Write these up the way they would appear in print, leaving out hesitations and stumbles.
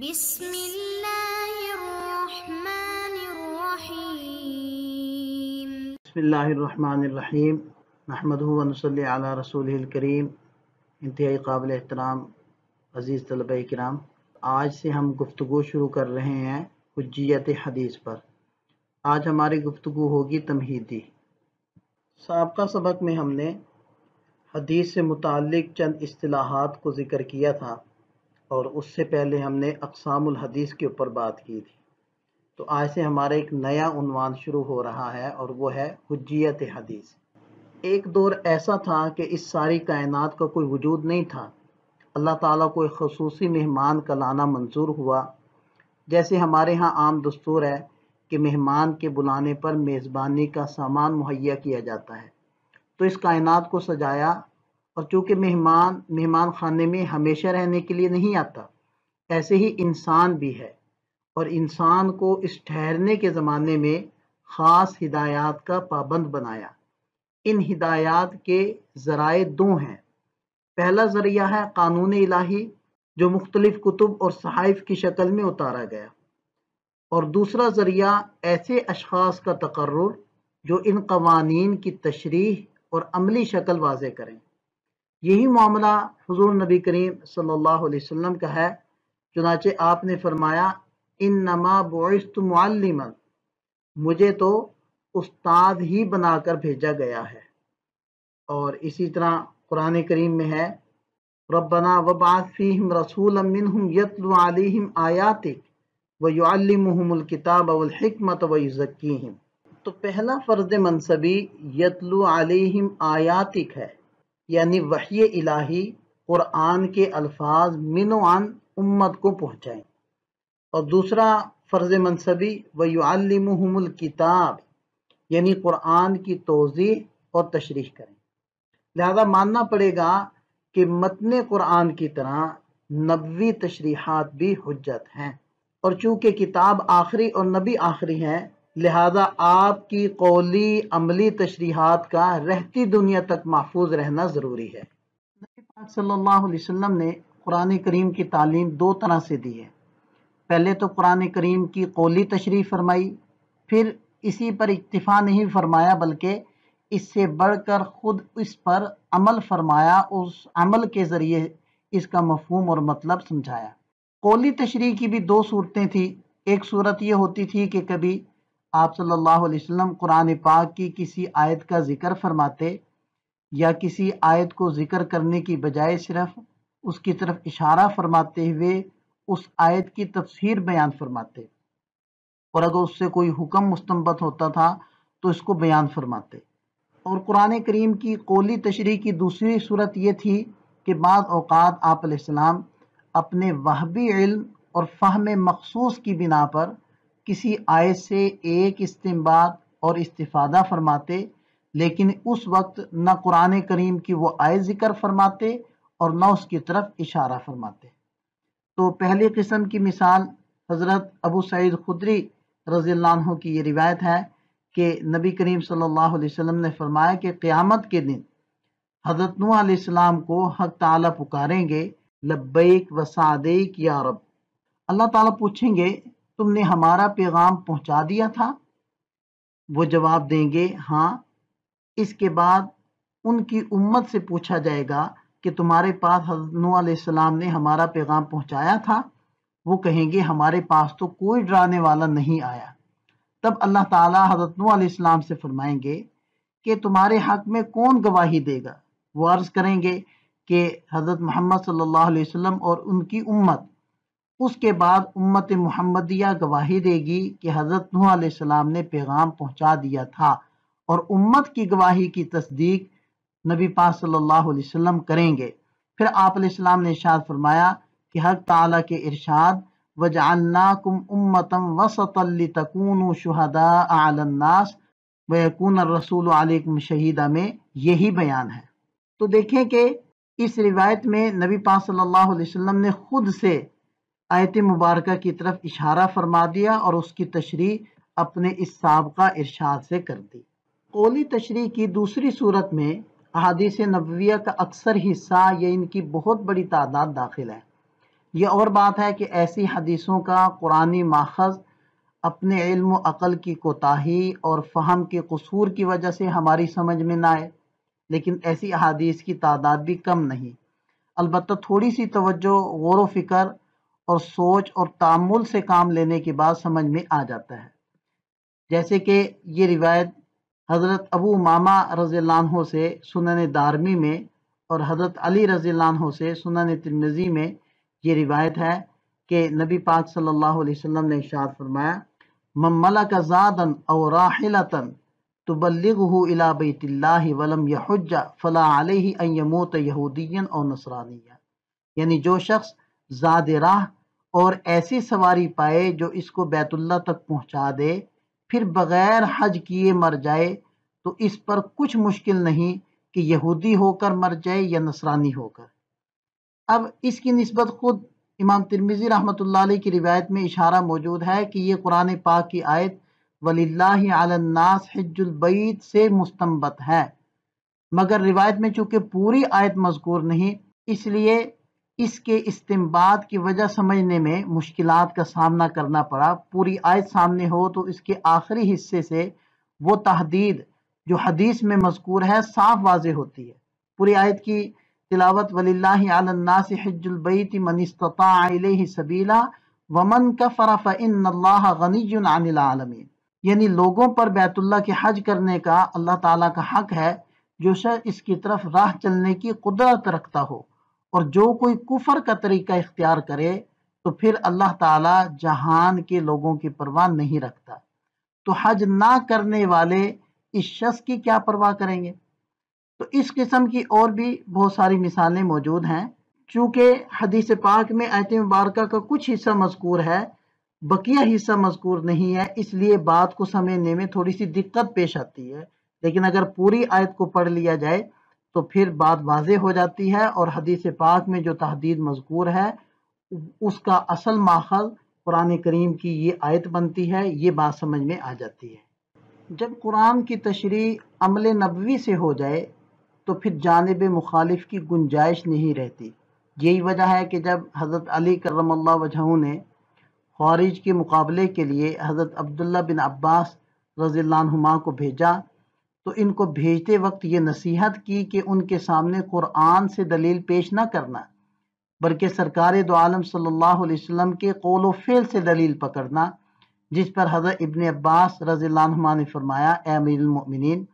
بسم اللہ الرحمن الرحیم۔ بسم اللہ الرحمن الرحیم، نحمدہ و نصلی علی رسولہ الکریم۔ انتہائی قابل احترام عزیز طلبہ کرام، آج سے ہم گفتگو شروع کر رہے ہیں حجیت حدیث پر۔ آج ہماری گفتگو ہوگی تمہیدی۔ سابقہ سبق میں ہم نے حدیث سے متعلق چند اصطلاحات کو ذکر کیا تھا، اور اس سے پہلے ہم نے اقسام الحدیث کے اوپر بات کی تھی۔ تو آج سے ہمارا ایک نیا عنوان شروع ہو رہا ہے، اور وہ ہے حجیت حدیث۔ ایک دور ایسا تھا کہ اس ساری کائنات کا کوئی وجود نہیں تھا، اللہ تعالیٰ کو ایک خصوصی مہمان کا لانا منظور ہوا۔ جیسے ہمارے ہاں عام دستور ہے کہ مہمان کے بلانے پر میزبانی کا سامان مہیا کیا جاتا ہے، تو اس کائنات کو سجایا۔ اور چونکہ مہمان خانے میں ہمیشہ رہنے کے لیے نہیں آتا، ایسے ہی انسان بھی ہے، اور انسان کو اس ٹھہرنے کے زمانے میں خاص ہدایات کا پابند بنایا۔ ان ہدایات کے ذرائع دو ہیں۔ پہلا ذریعہ ہے قانون الہی، جو مختلف کتب اور صحائف کی شکل میں اتارا گیا، اور دوسرا ذریعہ ایسے اشخاص کا تقرر جو ان قوانین کی تشریح اور عملی شکل واضح کریں۔ یہی معاملہ حضور نبی کریم صلی اللہ علیہ وسلم کا ہے۔ چنانچہ آپ نے فرمایا، انما بعثت معلما، مجھے تو استاد ہی بنا کر بھیجا گیا ہے۔ اور اسی طرح قرآن کریم میں ہے، ربنا وابعث فیہم رسولا منہم یتلو علیہم آیاتک ویعلمہم الکتاب والحکمت ویزکیہم۔ تو پہلا فرض منصبی یتلو علیہم آیاتک ہے، یعنی وحی الہی قرآن کے الفاظ من و عن امت کو پہنچائیں۔ اور دوسرا فرض منصبی وَيُعَلِّمُهُمُ الْكِتَابِ، یعنی قرآن کی توضیح اور تشریح کریں۔ لہذا ماننا پڑے گا کہ متن قرآن کی طرح نبوی تشریحات بھی حجت ہیں، اور چونکہ کتاب آخری اور نبی آخری ہیں، لہذا آپ کی قولی عملی تشریحات کا رہتی دنیا تک محفوظ رہنا ضروری ہے۔ نبی پاک صلی اللہ علیہ وسلم نے قرآن کریم کی تعلیم دو طرح سے دی ہے۔ پہلے تو قرآن کریم کی قولی تشریح فرمائی، پھر اسی پر اکتفا نہیں فرمایا بلکہ اس سے بڑھ کر خود اس پر عمل فرمایا، اس عمل کے ذریعے اس کا مفہوم اور مطلب سمجھایا۔ قولی تشریح کی بھی دو صورتیں تھیں۔ ایک صورت یہ ہوتی تھی کہ کبھی آپ صلی اللہ علیہ وسلم قرآن پاک کی کسی آیت کا ذکر فرماتے، یا کسی آیت کو ذکر کرنے کی بجائے صرف اس کی طرف اشارہ فرماتے ہوئے اس آیت کی تفسیر بیان فرماتے، اور اگر اس سے کوئی حکم مستنبط ہوتا تھا تو اس کو بیان فرماتے۔ اور قرآن کریم کی قولی تشریح کی دوسری صورت یہ تھی کہ بعض اوقات آپ علیہ السلام اپنے وہبی علم اور فہم مخصوص کی بنا پر کسی آیت سے ایک استنباط اور استفادہ فرماتے، لیکن اس وقت نہ قرآن کریم کی وہ آیت ذکر فرماتے اور نہ اس کی طرف اشارہ فرماتے۔ تو پہلی قسم کی مثال حضرت ابو سعید خدری رضی اللہ عنہ کی یہ روایت ہے کہ نبی کریم صلی اللہ علیہ وسلم نے فرمایا کہ قیامت کے دن حضرت نوح علیہ السلام کو حق تعالیٰ پکاریں گے، لبیک و سعدیک یا رب۔ اللہ تعالیٰ پوچھیں گے، تم نے ہمارا پیغام پہنچا دیا تھا؟ وہ جواب دیں گے، ہاں۔ اس کے بعد ان کی امت سے پوچھا جائے گا کہ تمہارے پاس حضرت نوح علیہ السلام نے ہمارا پیغام پہنچایا تھا؟ وہ کہیں گے، ہمارے پاس تو کوئی ڈرانے والا نہیں آیا۔ تب اللہ تعالیٰ حضرت نوح علیہ السلام سے فرمائیں گے کہ تمہارے حق میں کون گواہی دے گا؟ وہ عرض کریں گے کہ حضرت محمد صلی اللہ علیہ وسلم اور ان کی امت۔ اس کے بعد امت محمدیہ گواہی دے گی کہ حضرت نوح علیہ السلام نے پیغام پہنچا دیا تھا، اور امت کی گواہی کی تصدیق نبی پاک صلی اللہ علیہ وسلم کریں گے۔ پھر آپ علیہ السلام نے ارشاد فرمایا کہ حق تعالیٰ کے ارشاد وَجَعَلْنَاكُمْ أُمَّةً وَسَطًا لِتَكُونُوا شُهَدَاءَ عَلَى النَّاسِ وَيَكُونَ الرَّسُولُ عَلَيْكُمْ شَهِيدًا میں یہی بیان ہے۔ تو دیکھیں کہ اس روایت میں نبی پاک صلی اللہ علیہ وسلم نے خود سے آیت مبارکہ کی طرف اشارہ فرما دیا اور اس کی تشریح اپنے اس سابقہ ارشاد سے کر دی۔ قولی تشریح کی دوسری صورت میں احادیث نبویہ کا اکثر حصہ یا ان کی بہت بڑی تعداد داخل ہے، یہ اور بات ہے کہ ایسی حدیثوں کا قرآنی ماخذ اپنے علم و عقل کی کوتاہی اور فہم کے قصور کی وجہ سے ہماری سمجھ میں نہ آئے، لیکن ایسی احادیث کی تعداد بھی کم نہیں۔ البتہ تھوڑی سی توجہ، غور و فکر اور سوچ اور تأمل سے کام لینے کے بعد سمجھ میں آ جاتا ہے۔ جیسے کہ یہ روایت حضرت ابو امامہ رضی اللہ عنہ سے سنن دارمی میں اور حضرت علی رضی اللہ عنہ سے سنن ترمذی میں یہ روایت ہے کہ نبی پاک صلی اللہ علیہ وسلم نے ارشاد فرمایا، من ملک زادن او راحلتن تبلغه الى بیت اللہ ولم یحج فلا علیہ ان یموت یہودیا او نصرانیا، یعنی جو شخص زاد راہ اور ایسی سواری پائے جو اس کو بیت اللہ تک پہنچا دے پھر بغیر حج کیے مر جائے تو اس پر کچھ مشکل نہیں کہ یہودی ہو کر مر جائے یا نصرانی ہو کر۔ اب اس کی نسبت خود امام ترمذی رحمۃ اللہ علیہ کی روایت میں اشارہ موجود ہے کہ یہ قرآن پاک کی آیت وَلِلَّهِ عَلَى النَّاسِ حِجُّ الْبَيْتِ سے مستنبط ہے، مگر روایت میں چونکہ پوری آیت مذکور نہیں اس لیے اس کے استنباط کی وجہ سمجھنے میں مشکلات کا سامنا کرنا پڑا۔ پوری آیت سامنے ہو تو اس کے آخری حصے سے وہ تحدید جو حدیث میں مذکور ہے صاف واضح ہوتی ہے۔ پوری آیت کی تلاوت وَلِلَّهِ عَلَى النَّاسِ حِجُّ الْبَيْتِ مَنِ اسْتَطَاعَ إِلَيْهِ سَبِيلًا وَمَنْ كَفَرَ فَإِنَّ اللَّهَ غَنِيٌّ عَنِ الْعَالَمِينَ، یعنی لوگوں پر بیت اللہ کے حج کرنے کا اللہ تعالیٰ کا حق ہے جو شخص اس کی طرف راہ چلنے کی قدرت رکھتا ہو، اور جو کوئی کفر کا طریقہ اختیار کرے تو پھر اللہ تعالیٰ جہان کے لوگوں کی پرواہ نہیں رکھتا، تو حج نہ کرنے والے اس شخص کی کیا پرواہ کریں گے؟ تو اس قسم کی اور بھی بہت ساری مثالیں موجود ہیں۔ چونکہ حدیث پاک میں آیت مبارکہ کا کچھ حصہ مذکور ہے، بقیہ حصہ مذکور نہیں ہے، اس لیے بات کو سمجھنے میں تھوڑی سی دقت پیش آتی ہے، لیکن اگر پوری آیت کو پڑھ لیا جائے تو پھر بات واضح ہو جاتی ہے، اور حدیث پاک میں جو تحدید مذکور ہے اس کا اصل ماخذ قرآن کریم کی یہ آیت بنتی ہے، یہ بات سمجھ میں آ جاتی ہے۔ جب قرآن کی تشریح عمل نبوی سے ہو جائے تو پھر جانب مخالف کی گنجائش نہیں رہتی۔ یہی وجہ ہے کہ جب حضرت علی کرم اللہ وجہہ نے خوارج کے مقابلے کے لیے حضرت عبداللہ بن عباس رضی اللہ عنہما کو بھیجا تو ان کو بھیجتے وقت یہ نصیحت کی کہ ان کے سامنے قرآن سے دلیل پیش نہ کرنا، بلکہ سرکار دو عالم صلی اللہ علیہ وسلم کے قول و فعل سے دلیل پکڑنا، جس پر حضرت ابن عباس رضی اللہ عنہما نے فرمایا، اے امیر المؤمنین،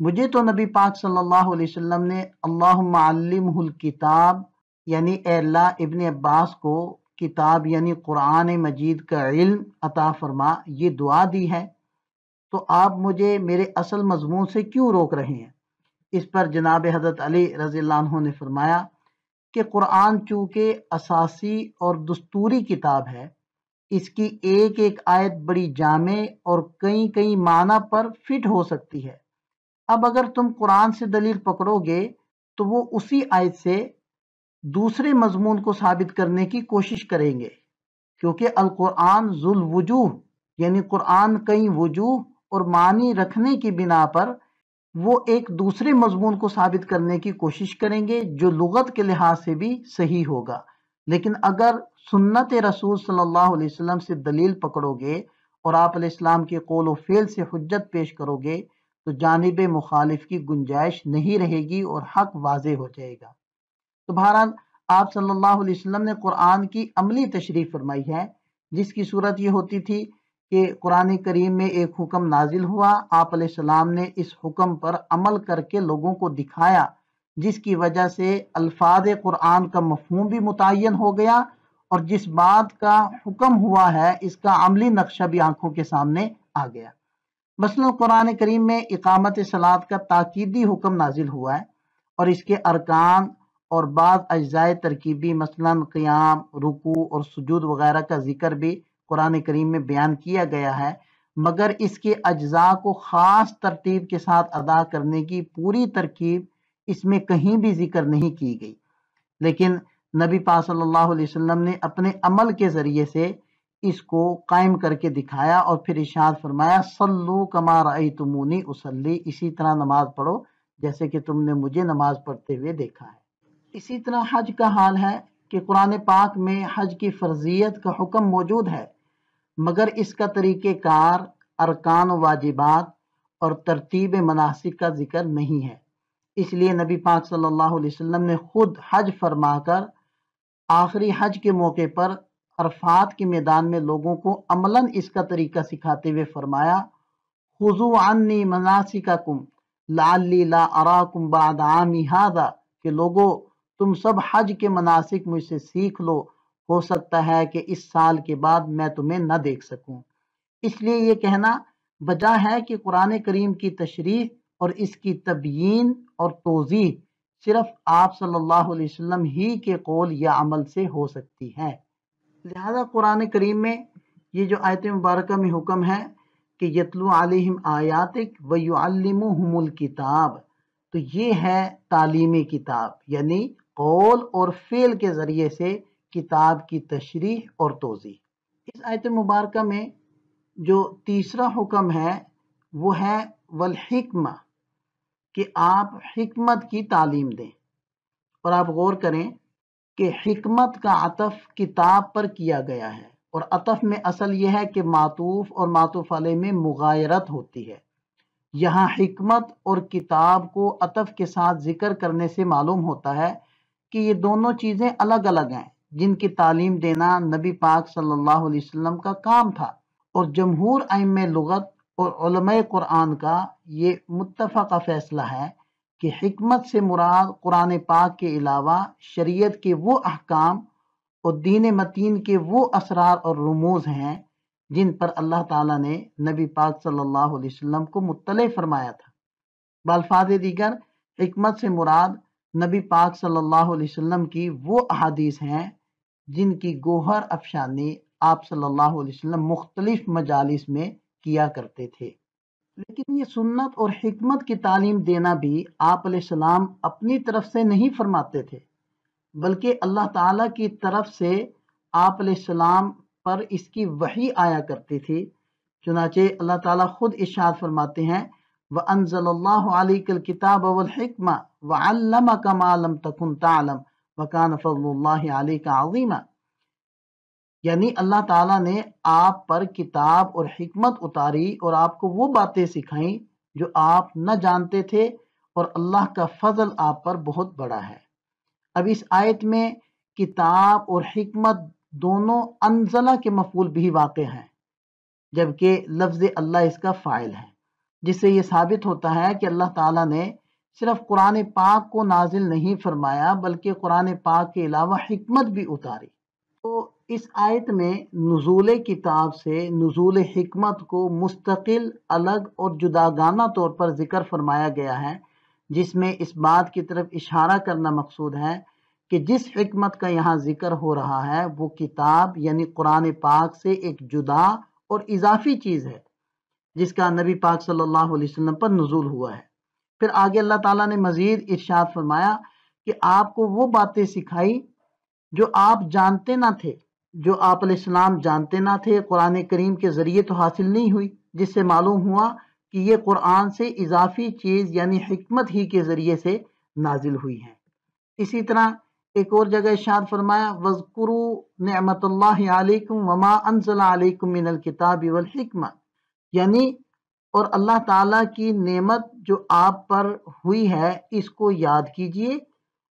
مجھے تو نبی پاک صلی اللہ علیہ وسلم نے اللہم علمہ الکتاب، یعنی اے اللہ ابن عباس کو کتاب یعنی قرآن مجید کا علم عطا فرما، یہ دعا دی ہے، تو آپ مجھے میرے اصل مضمون سے کیوں روک رہے ہیں؟ اس پر جناب حضرت علی رضی اللہ عنہ نے فرمایا کہ قرآن چونکہ اساسی اور دستوری کتاب ہے، اس کی ایک ایک آیت بڑی جامع اور کئی کئی معنی پر فٹ ہو سکتی ہے۔ اب اگر تم قرآن سے دلیل پکڑو گے تو وہ اسی آیت سے دوسرے مضمون کو ثابت کرنے کی کوشش کریں گے، کیونکہ القرآن ذو الوجوہ، یعنی قرآن کئی وجوہ اور معنی رکھنے کی بنا پر وہ ایک دوسرے مضمون کو ثابت کرنے کی کوشش کریں گے جو لغت کے لحاظ سے بھی صحیح ہوگا۔ لیکن اگر سنت رسول صلی اللہ علیہ وسلم سے دلیل پکڑو گے اور آپ علیہ السلام کے قول و فعل سے حجت پیش کرو گے تو جانب مخالف کی گنجائش نہیں رہے گی اور حق واضح ہو جائے گا۔ تو بہرحال آپ صلی اللہ علیہ وسلم نے قرآن کی عملی تشریح فرمائی ہے، جس کی صورت یہ ہوتی تھی کہ قرآن کریم میں ایک حکم نازل ہوا، آپ علیہ السلام نے اس حکم پر عمل کر کے لوگوں کو دکھایا، جس کی وجہ سے الفاظ قرآن کا مفہوم بھی متعین ہو گیا، اور جس بات کا حکم ہوا ہے اس کا عملی نقشہ بھی آنکھوں کے سامنے آ گیا۔ مثلا قرآن کریم میں اقامت صلاۃ کا تاکیدی حکم نازل ہوا ہے، اور اس کے ارکان اور بعض اجزاء ترکیبی مثلا قیام، رکوع اور سجود وغیرہ کا ذکر بھی قرآن کریم میں بیان کیا گیا ہے، مگر اس کے اجزاء کو خاص ترتیب کے ساتھ ادا کرنے کی پوری ترکیب اس میں کہیں بھی ذکر نہیں کی گئی۔ لیکن نبی پاک صلی اللہ علیہ وسلم نے اپنے عمل کے ذریعے سے اس کو قائم کر کے دکھایا، اور پھر ارشاد فرمایا صلو کما رأیتمونی اصلی، اسی طرح نماز پڑھو جیسے کہ تم نے مجھے نماز پڑھتے ہوئے دیکھا ہے۔ اسی طرح حج کا حال ہے، کہ قرآن پاک میں حج کی فرضیت کا حکم موجود ہے، مگر اس کا طریقہ کار، ارکان و واجبات اور ترتیب مناسک کا ذکر نہیں ہے۔ اس لیے نبی پاک صلی اللہ علیہ وسلم نے خود حج فرما کر آخری حج کے موقع پر عرفات کے میدان میں لوگوں کو عملاً اس کا طریقہ سکھاتے ہوئے فرمایا، خذوا عنی مناسککم لعلی لا اراکم بعد عامی ھذا، کہ لوگو تم سب حج کے مناسک مجھ سے سیکھ لو، ہو سکتا ہے کہ اس سال کے بعد میں تمہیں نہ دیکھ سکوں۔ اس لیے یہ کہنا بجا ہے کہ قرآن کریم کی تشریح اور اس کی تبیین اور توضیح صرف آپ صلی اللہ علیہ وسلم ہی کے قول یا عمل سے ہو سکتی ہے۔ لہذا قرآن کریم میں یہ جو آیت مبارکہ میں حکم ہے کہ یتلو علیہم آیاتک ویعلمہم الکتاب، تو یہ ہے تعلیمی کتاب، یعنی قول اور فعل کے ذریعے سے کتاب کی تشریح اور توضیح۔ اس آیت مبارکہ میں جو تیسرا حکم ہے وہ ہے والحکمہ، کہ آپ حکمت کی تعلیم دیں۔ اور آپ غور کریں کہ حکمت کا عطف کتاب پر کیا گیا ہے، اور عطف میں اصل یہ ہے کہ معطوف اور معطوف علیہ میں مغایرت ہوتی ہے۔ یہاں حکمت اور کتاب کو عطف کے ساتھ ذکر کرنے سے معلوم ہوتا ہے کہ یہ دونوں چیزیں الگ الگ ہیں، جن کی تعلیم دینا نبی پاک صلی اللہ علیہ وسلم کا کام تھا، اور جمہور ائمہ لغت اور علماء قرآن کا یہ متفقہ فیصلہ ہے کہ حکمت سے مراد قرآن پاک کے علاوہ شریعت کے وہ احکام اور دین متین کے وہ اسرار اور رموز ہیں جن پر اللہ تعالیٰ نے نبی پاک صلی اللہ علیہ وسلم کو مطلع فرمایا تھا۔ بالفاظ دیگر حکمت سے مراد نبی پاک صلی اللہ علیہ وسلم کی وہ احادیث ہیں جن کی گوہر افشانی آپ صلی اللہ علیہ وسلم مختلف مجالس میں کیا کرتے تھے۔ لیکن یہ سنت اور حکمت کی تعلیم دینا بھی آپ علیہ السلام اپنی طرف سے نہیں فرماتے تھے، بلکہ اللہ تعالیٰ کی طرف سے آپ علیہ السلام پر اس کی وحی آیا کرتی تھی۔ چنانچہ اللہ تعالیٰ خود ارشاد فرماتے ہیں وَأَنزَلَ اللَّهُ عَلَيْكَ الْكِتَابَ وَالْحِكْمَةَ وَعَلَّمَكَ مَا لَمْ تَكُنْ تَعْلَمْ وَكَانَ فَضْلُ اللَّهِ عَلَيْكَ عَظِيمًا، یعنی اللہ تعالیٰ نے آپ پر کتاب اور حکمت اتاری اور آپ کو وہ باتیں سکھائیں جو آپ نہ جانتے تھے، اور اللہ کا فضل آپ پر بہت بڑا ہے۔ اب اس آیت میں کتاب اور حکمت دونوں انزلہ کے مفعول بھی واقع ہیں، جبکہ لفظ اللہ اس کا فاعل ہے، جس سے یہ ثابت ہوتا ہے کہ اللہ تعالیٰ نے صرف قرآن پاک کو نازل نہیں فرمایا بلکہ قرآن پاک کے علاوہ حکمت بھی اتاری۔ تو اس آیت میں نزول کتاب سے نزول حکمت کو مستقل، الگ اور جداگانہ طور پر ذکر فرمایا گیا ہے، جس میں اس بات کی طرف اشارہ کرنا مقصود ہے کہ جس حکمت کا یہاں ذکر ہو رہا ہے وہ کتاب یعنی قرآن پاک سے ایک جدا اور اضافی چیز ہے، جس کا نبی پاک صلی اللہ علیہ وسلم پر نزول ہوا ہے۔ پھر آگے اللہ تعالیٰ نے مزید ارشاد فرمایا کہ آپ کو وہ باتیں سکھائی جو آپ جانتے نہ تھے، جو آپ علیہ السلام جانتے نہ تھے، قرآن کریم کے ذریعے تو حاصل نہیں ہوئی، جس سے معلوم ہوا کہ یہ قرآن سے اضافی چیز یعنی حکمت ہی کے ذریعے سے نازل ہوئی ہے۔ اسی طرح ایک اور جگہ ارشاد فرمایا وَاذْكُرُوا نِعْمَةَ اللَّهِ عَلَيْكُمْ وَمَا أَنزَلَ عَلَيْكُمْ مِنَ الْكِتَابِ وَالْحِكْمَةِ، یعنی اور اللہ تعالیٰ کی نعمت جو آپ پر ہوئی ہے اس کو یاد کیجئے،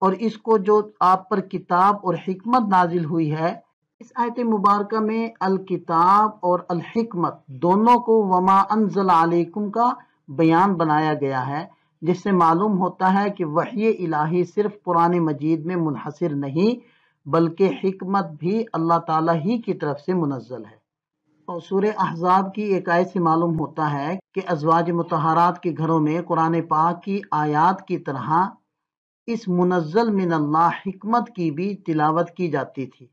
اور اس کو جو آپ پر کتاب اور حکمت نازل ہوئی ہے۔ اس آیت مبارکہ میں الکتاب اور الحکمت دونوں کو وما انزل علیکم کا بیان بنایا گیا ہے، جس سے معلوم ہوتا ہے کہ وحی الہی صرف قرآن مجید میں منحصر نہیں بلکہ حکمت بھی اللہ تعالیٰ ہی کی طرف سے منزل ہے۔ اور سورہ احزاب کی ایک آیت سے معلوم ہوتا ہے کہ ازواج مطہرات کے گھروں میں قرآن پاک کی آیات کی طرح اس منزل من اللہ حکمت کی بھی تلاوت کی جاتی تھی،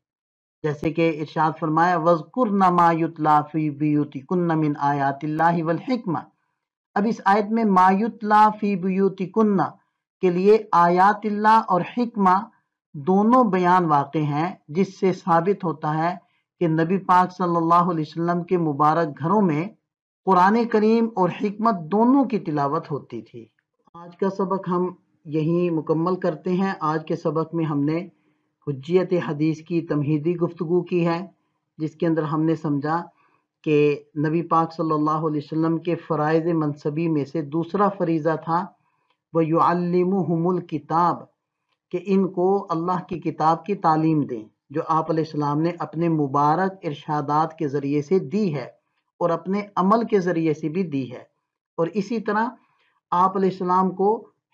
جیسے کہ ارشاد فرمایا وَاذْكُرْنَ مَا يُتْلَى فِي بُيُوتِكُنَّ مِنْ آیَاتِ اللَّهِ وَالْحِکْمَةِ۔ اب اس آیت میں ما یتلا فی بیوتکن کے لیے آیات اللہ اور حکمہ دونوں بیان واقع ہیں، جس سے ثابت ہوتا ہے کہ نبی پاک صلی اللہ علیہ وسلم کے مبارک گھروں میں قرآن کریم اور حکمت دونوں کی تلاوت ہوتی تھی۔ آج کا سبق ہم یہیں مکمل کرتے ہیں۔ آج کے سبق میں ہم نے حجیت حدیث کی تمہیدی گفتگو کی ہے، جس کے اندر ہم نے سمجھا کہ نبی پاک صلی اللہ علیہ وسلم کے فرائض منصبی میں سے دوسرا فریضہ تھا وَيُعَلِّمُهُمُ الْكِتَابَ، کہ ان کو اللہ کی کتاب کی تعلیم دیں، جو آپ علیہ السلام نے اپنے مبارک ارشادات کے ذریعے سے دی ہے اور اپنے عمل کے ذریعے سے بھی دی ہے۔ اور اسی طرح آپ علیہ السلام کو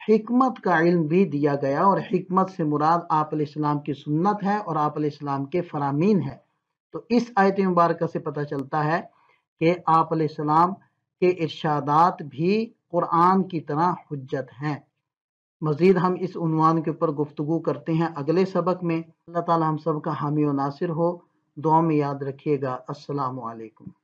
حکمت کا علم بھی دیا گیا، اور حکمت سے مراد آپ علیہ السلام کی سنت ہے اور آپ علیہ السلام کے فرامین ہے۔ تو اس آیت مبارکہ سے پتہ چلتا ہے کہ آپ علیہ السلام کے ارشادات بھی قرآن کی طرح حجت ہیں۔ مزید ہم اس عنوان کے اوپر گفتگو کرتے ہیں اگلے سبق میں۔ اللہ تعالی ہم سب کا حامی و ناصر ہو، دعا میں یاد رکھیے گا۔ السلام علیکم۔